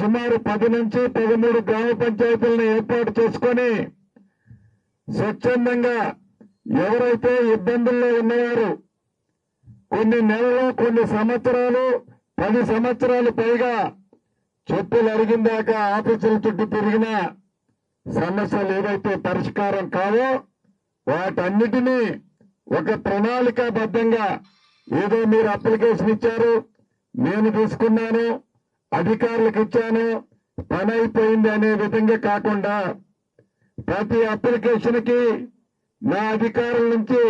సుమారు 10 నుంచి 13 గ్రామ పంచాయతీలను ఏర్పాటు చేసుకొని స్వచ్ఛందంగా ఎవరైతే ఇబ్బందుల్లో ఉన్నవారు కొన్ని నెలలు కొన్ని సంవత్సరాలు 10 సంవత్సరాలు పైగా చెప్పులు అరిగిందాక ఆఫీసుల చుట్టూ తిరిగిన సమస్యలు ఏవైతే పరిష్కారం కావో వాటన్నిటినీ ఒక ప్రణాళికాబద్ధంగా ఏదో మీరు అప్లికేషన్ ఇచ్చారు, నేను తీసుకున్నాను, అధికారులకు ఇచ్చాను, పని అయిపోయింది అనే విధంగా కాకుండా ప్రతి అప్లికేషన్ కి నా అధికారుల నుంచి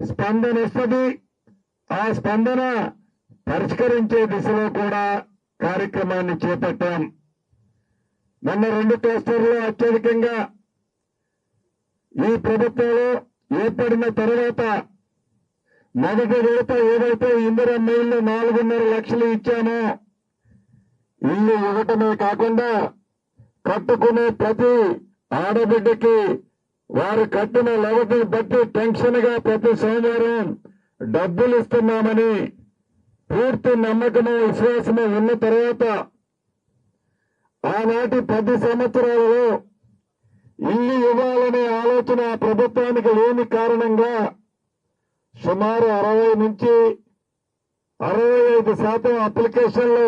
స్పందన వస్తుంది. ఆ స్పందన పరిష్కరించే దిశలో కూడా కార్యక్రమాన్ని చేపట్టాం. మొన్న 2 క్లస్టర్లో అత్యధికంగా ఈ ప్రభుత్వంలో ఏర్పడిన తర్వాత మొదటి విడత ఏదైతే ఇందిరమ్మ ఇల్లు 4.5 లక్షలు ఇచ్చామో ఇల్లు ఇవ్వటమే కాకుండా కట్టుకునే ప్రతి ఆడబిడ్డకి వారు కట్టిన లెవెల్ని బట్టి టెన్షన్ గా ప్రతి సోమవారం డబ్బులు ఇస్తున్నామని పూర్తి నమ్మకము విశ్వాసము ఉన్న తర్వాత ఆనాటి 10 సంవత్సరాలలో ఇల్లు ఇవ్వాలనే ఆలోచన ప్రభుత్వానికి లేని కారణంగా సుమారు 60 నుంచి 65% అప్లికేషన్లు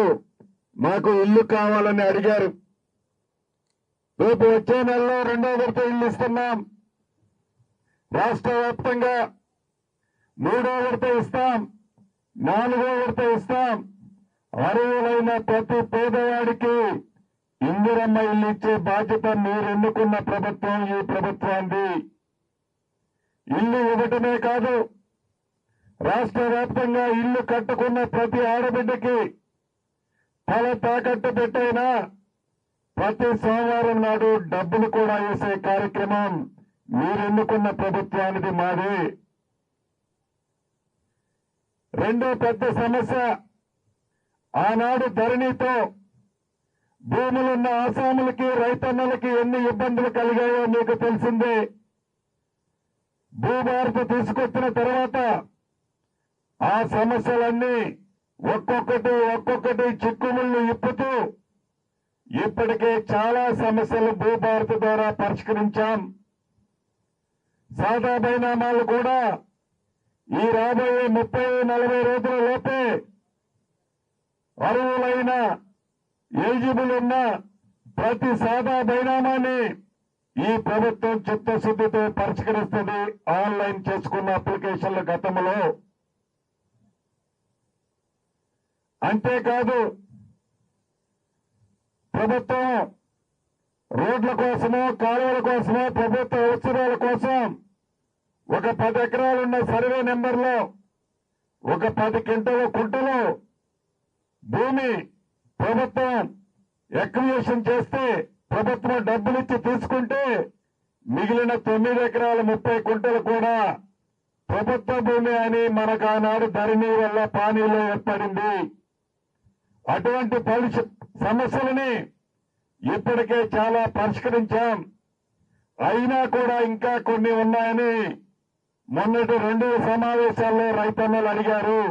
మాకు ఇల్లు కావాలని అడిగారు. రేపు వచ్చే నెలలో 2వ విడత ఇల్లు ఇస్తున్నాం. రాష్ట్ర వ్యాప్తంగా 3వ విడత ఇస్తాం, 4వ విడత ఇస్తాం. అర్హులైన ప్రతి పేదవాడికి ఇందిరమ్మ ఇల్లు ఇచ్చే బాధ్యత మీరు ఎన్నుకున్న ప్రభుత్వం ఈ ప్రభుత్వాన్ని. ఇల్లు ఇవ్వటమే కాదు, రాష్ట్ర వ్యాప్తంగా ఇల్లు కట్టుకున్న ప్రతి ఆడబిడ్డకి తల తాకట్టు పెట్టైనా ప్రతి సోమవారం నాడు డబ్బులు కూడా వేసే కార్యక్రమం మీరు ఎన్నుకున్న ప్రభుత్వానికి మాది. రెండో పెద్ద సమస్య, ఆనాడు ధరణితో భూములున్న ఆసాములకి రైతన్నలకి ఎన్ని ఇబ్బందులు కలిగాయో మీకు తెలిసిందే. భూభారతి తీసుకొచ్చిన తర్వాత ఆ సమస్యలన్నీ ఒక్కొక్కటి చిక్కుముళ్ళు ఇప్పుతూ ఇప్పటికే చాలా సమస్యలు భూభారతి ద్వారా పరిష్కరించాం. సాదా బైనామాలు కూడా ఈ రాబోయే 30-40 రోజుల లోపే అర్హులైన ఎలిజిబుల్ ఉన్న ప్రతి సాదా బైనామాన్ని ఈ ప్రభుత్వం చిత్తశుద్ధితో పరిష్కరిస్తుంది. ఆన్లైన్ చేసుకున్న అప్లికేషన్ల గతంలో. అంతేకాదు, ప్రభుత్వం రోడ్ల కోసమో కాలువల కోసమో ప్రభుత్వ అవసరాల కోసం ఒక 10 ఎకరాలున్న సర్వే నెంబర్లో ఒక 10 కుంటలు భూమి ప్రభుత్వం ఎక్విజిషన్ చేస్తే ప్రభుత్వం డబ్బులిచ్చి తీసుకుంటే మిగిలిన 9 ఎకరాల 30 కుంటలు కూడా ప్రభుత్వ భూమి అని మనకు ఆనాడు ధరణి వల్ల పానీలో ఏర్పడింది. అటువంటి సమస్యలని ఇప్పటికే చాలా పరిష్కరించాం. అయినా కూడా ఇంకా కొన్ని ఉన్నాయని మొన్నటి 2 సమావేశాల్లో రైతన్నలు అడిగారు.